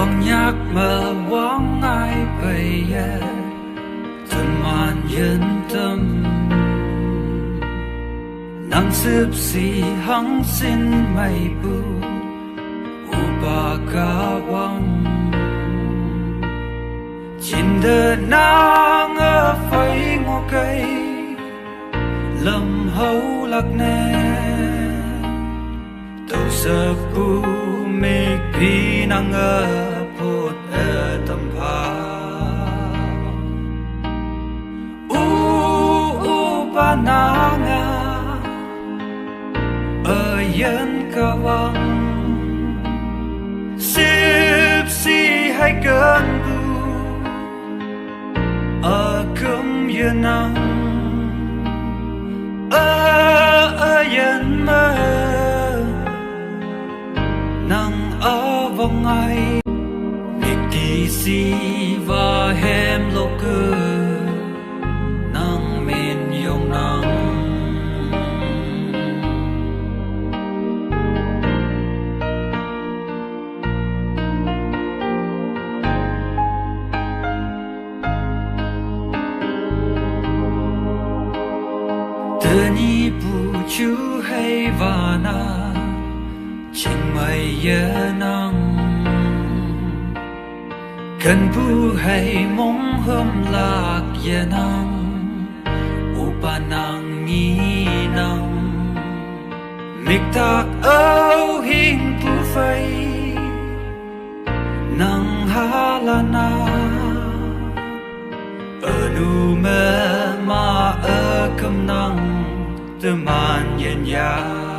vòng nhạc mà vắng ai bây giờ thân man yên tâm nắng sướp xì hăng xin mây bu u ba ca vắng chín đời nắng ở phơi ngô cây lâm hấu lạc nè tàu sơ bu mê pi nắng ở phút ở tâm phá u ba nắng ở yên ca vắng xếp xì hay cơn bu ở cơm yên nắng ở yên mơ nắng ở vòng ai việc kỳ si và hem lô cơ nắng miền yong nắng từ ni bu chu hay và na chính mây nhớ nắng cần bu hay mong hôm lạc nhớ nắng u ba nắng nghi nắng mịch tạc âu hình bu phây nắng ha la na ở nu mơ mà ở cầm nắng từ màn yên ya